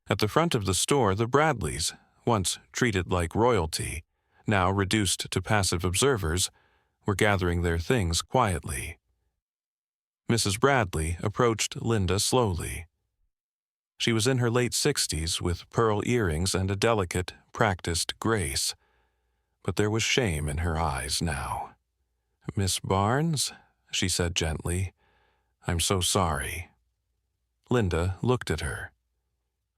At the front of the store, the Bradleys, once treated like royalty, now reduced to passive observers, were gathering their things quietly. Mrs. Bradley approached Linda slowly. She was in her late 60s with pearl earrings and a delicate, practiced grace, but there was shame in her eyes now. Miss Barnes, she said gently, I'm so sorry. Linda looked at her.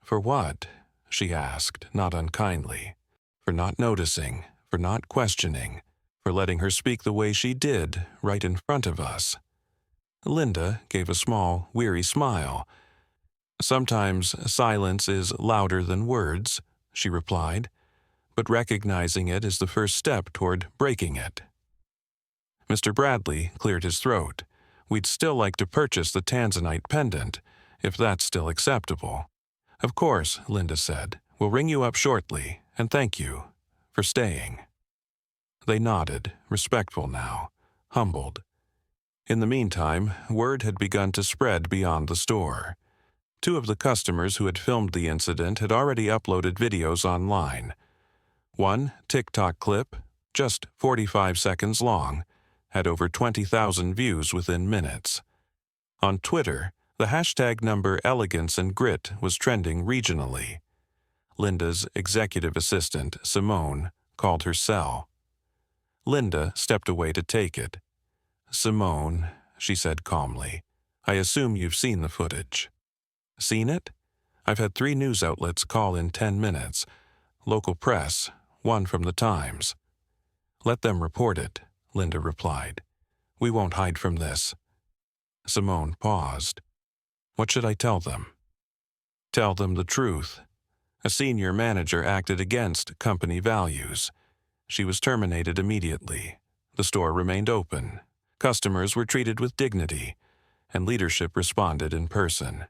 For what? She asked, not unkindly. For not noticing, for not questioning, for letting her speak the way she did right in front of us. Linda gave a small, weary smile. Sometimes silence is louder than words, she replied, but recognizing it is the first step toward breaking it. Mr. Bradley cleared his throat. We'd still like to purchase the tanzanite pendant, if that's still acceptable. Of course, Linda said. We'll ring you up shortly, and thank you for staying. They nodded, respectful now, humbled. In the meantime, word had begun to spread beyond the store. 2 of the customers who had filmed the incident had already uploaded videos online. One TikTok clip, just 45 seconds long, had over 20,000 views within minutes. On Twitter, the hashtag number Elegance Grit was trending regionally. Linda's executive assistant, Simone, called her cell. Linda stepped away to take it. Simone, she said calmly, I assume you've seen the footage. Seen it? I've had 3 news outlets call in 10 minutes. Local press, 1 from the Times. Let them report it, Linda replied. We won't hide from this. Simone paused. What should I tell them? Tell them the truth. A senior manager acted against company values. She was terminated immediately. The store remained open. Customers were treated with dignity, and leadership responded in person.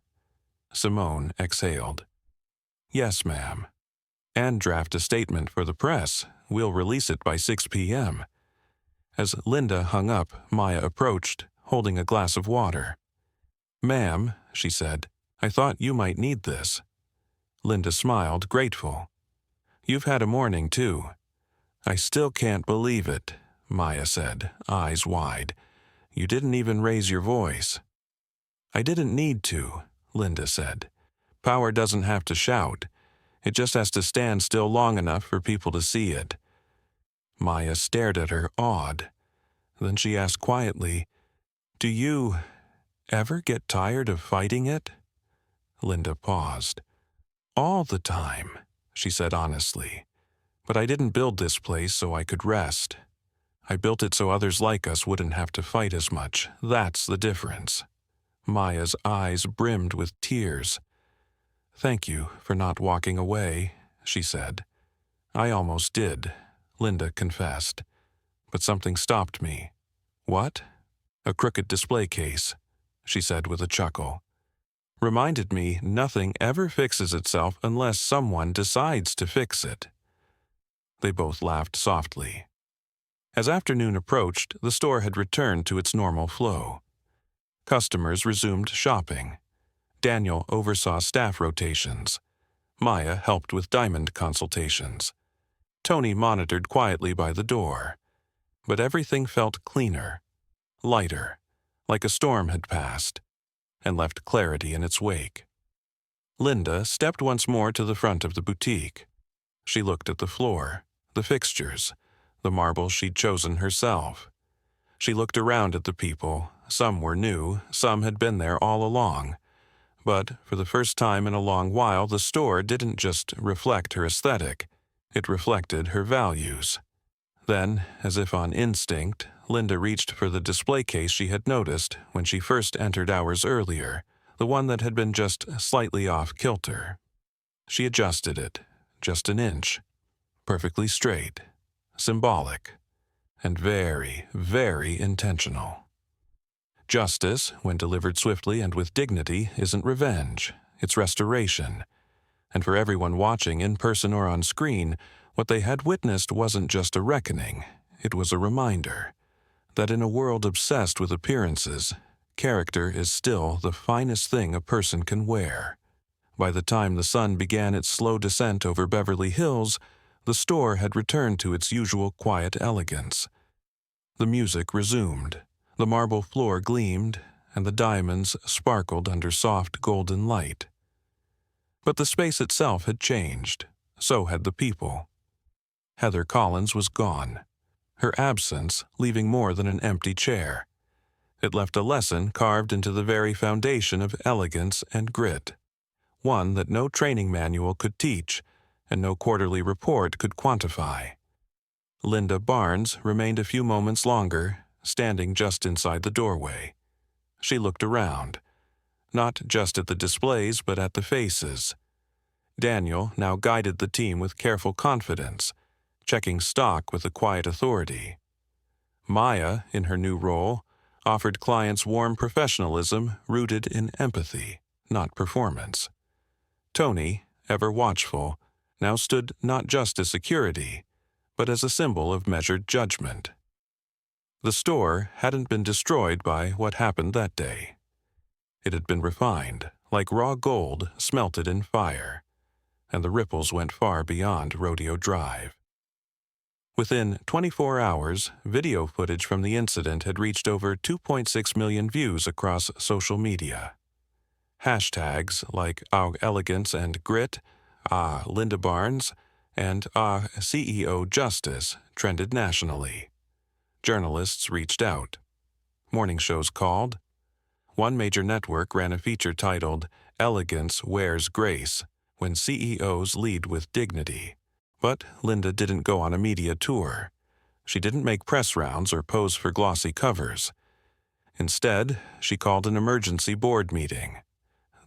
Simone exhaled. Yes, ma'am. And draft a statement for the press. We'll release it by 6 p.m. As Linda hung up, Maya approached, holding a glass of water. Ma'am, she said, I thought you might need this. Linda smiled, grateful. You've had a morning, too. I still can't believe it, Maya said, eyes wide. You didn't even raise your voice. I didn't need to, Linda said. Power doesn't have to shout. It just has to stand still long enough for people to see it. Maya stared at her, awed. Then she asked quietly, Do you ever get tired of fighting it? Linda paused. All the time, she said honestly. But I didn't build this place so I could rest. I built it so others like us wouldn't have to fight as much. That's the difference. Maya's eyes brimmed with tears. Thank you for not walking away, she said. I almost did, Linda confessed. But something stopped me. What? A crooked display case, she said with a chuckle. Reminded me nothing ever fixes itself unless someone decides to fix it. They both laughed softly. As afternoon approached, the store had returned to its normal flow. Customers resumed shopping. Daniel oversaw staff rotations. Maya helped with diamond consultations. Tony monitored quietly by the door. But everything felt cleaner, lighter, like a storm had passed, and left clarity in its wake. Linda stepped once more to the front of the boutique. She looked at the floor, the fixtures, the marble she'd chosen herself. She looked around at the people. Some were new, some had been there all along. But for the first time in a long while, the store didn't just reflect her aesthetic. It reflected her values. Then, as if on instinct, Linda reached for the display case she had noticed when she first entered hours earlier, the one that had been just slightly off kilter. She adjusted it, just an inch, perfectly straight, symbolic, and very, very intentional. Justice, when delivered swiftly and with dignity, isn't revenge, it's restoration. And for everyone watching in person or on screen, what they had witnessed wasn't just a reckoning, it was a reminder that in a world obsessed with appearances, character is still the finest thing a person can wear. By the time the sun began its slow descent over Beverly Hills, the store had returned to its usual quiet elegance. The music resumed, the marble floor gleamed, and the diamonds sparkled under soft golden light. But the space itself had changed, so had the people. Heather Collins was gone, her absence leaving more than an empty chair. It left a lesson carved into the very foundation of elegance and grit, one that no training manual could teach and no quarterly report could quantify. Linda Barnes remained a few moments longer, standing just inside the doorway. She looked around, not just at the displays but at the faces. Daniel now guided the team with careful confidence, checking stock with a quiet authority. Maya, in her new role, offered clients warm professionalism rooted in empathy, not performance. Tony, ever watchful, now stood not just as security, but as a symbol of measured judgment. The store hadn't been destroyed by what happened that day. It had been refined, like raw gold smelted in fire, and the ripples went far beyond Rodeo Drive. Within 24 hours, video footage from the incident had reached over 2.6 million views across social media. Hashtags like Elegance and Grit, Linda Barnes, and CEO Justice trended nationally. Journalists reached out. Morning shows called. One major network ran a feature titled Elegance Wears Grace, when CEOs lead with dignity. But Linda didn't go on a media tour. She didn't make press rounds or pose for glossy covers. Instead, she called an emergency board meeting.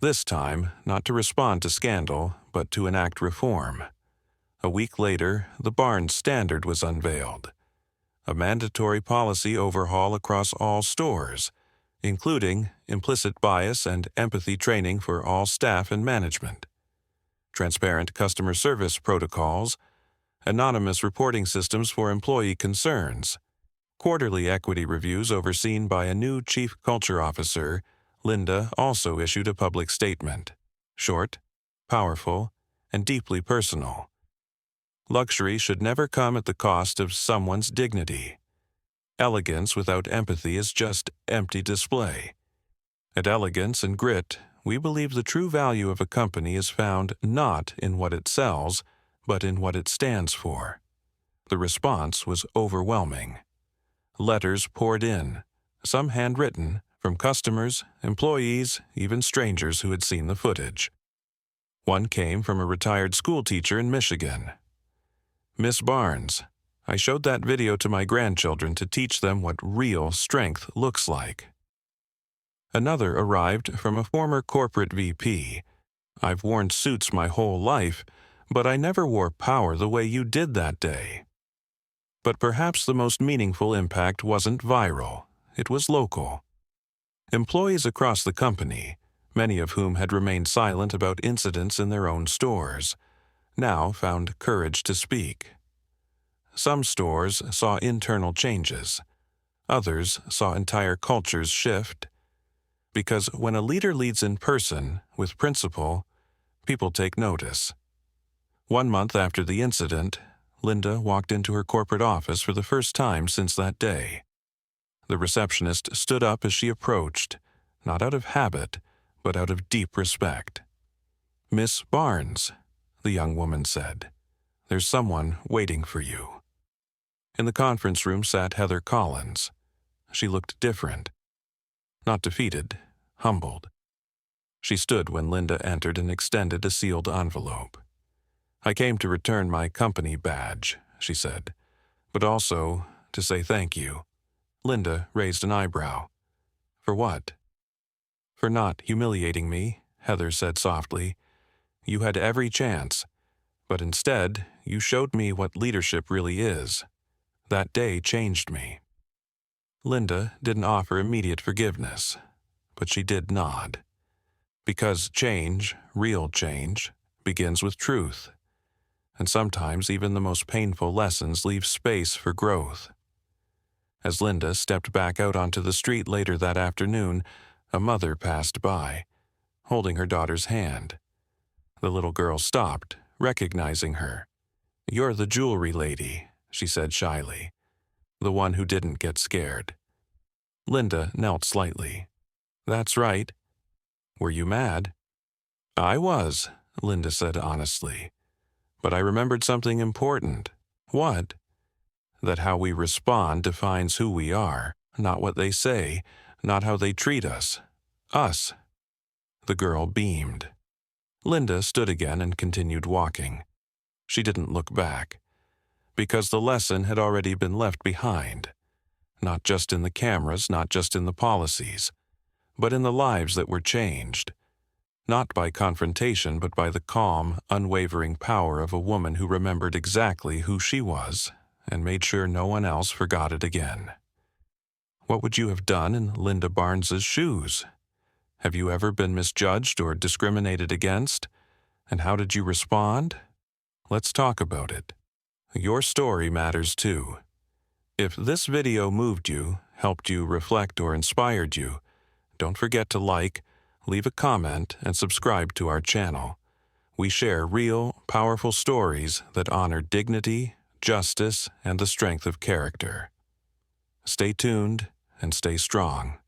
This time, not to respond to scandal, but to enact reform. A week later, the Barnes Standard was unveiled, a mandatory policy overhaul across all stores, including implicit bias and empathy training for all staff and management, transparent customer service protocols, anonymous reporting systems for employee concerns, quarterly equity reviews overseen by a new chief culture officer. Linda also issued a public statement, short, powerful, and deeply personal. Luxury should never come at the cost of someone's dignity. Elegance without empathy is just empty display. At Elegance and Grit, we believe the true value of a company is found not in what it sells, but in what it stands for. The response was overwhelming. Letters poured in, some handwritten, from customers, employees, even strangers who had seen the footage. One came from a retired schoolteacher in Michigan. Miss Barnes, I showed that video to my grandchildren to teach them what real strength looks like. Another arrived from a former corporate VP. I've worn suits my whole life, but I never wore power the way you did that day. But perhaps the most meaningful impact wasn't viral. It was local. Employees across the company, many of whom had remained silent about incidents in their own stores, now found courage to speak. Some stores saw internal changes. Others saw entire cultures shift. Because when a leader leads in person, with principle, people take notice. 1 month after the incident, Linda walked into her corporate office for the first time since that day. The receptionist stood up as she approached, not out of habit, but out of deep respect. Miss Barnes, the young woman said, there's someone waiting for you. In the conference room sat Heather Collins. She looked different. Not defeated, humbled. She stood when Linda entered and extended a sealed envelope. "I came to return my company badge," she said, "but also to say thank you." Linda raised an eyebrow. "For what?" "For not humiliating me," Heather said softly. "You had every chance, but instead you showed me what leadership really is. That day changed me." Linda didn't offer immediate forgiveness, but she did nod. Because change, real change, begins with truth. And sometimes even the most painful lessons leave space for growth. As Linda stepped back out onto the street later that afternoon, a mother passed by, holding her daughter's hand. The little girl stopped, recognizing her. "You're the jewelry lady," she said shyly, "the one who didn't get scared." Linda knelt slightly. "That's right." "Were you mad?" "I was," Linda said honestly. "But I remembered something important." "What?" "That how we respond defines who we are, not what they say, not how they treat us. Us." The girl beamed. Linda stood again and continued walking. She didn't look back, because the lesson had already been left behind. Not just in the cameras, not just in the policies, but in the lives that were changed. Not by confrontation, but by the calm, unwavering power of a woman who remembered exactly who she was and made sure no one else forgot it again. What would you have done in Linda Barnes's shoes? Have you ever been misjudged or discriminated against? And how did you respond? Let's talk about it. Your story matters too. If this video moved you, helped you reflect, or inspired you, don't forget to like, leave a comment, and subscribe to our channel. We share real, powerful stories that honor dignity, justice, and the strength of character. Stay tuned and stay strong.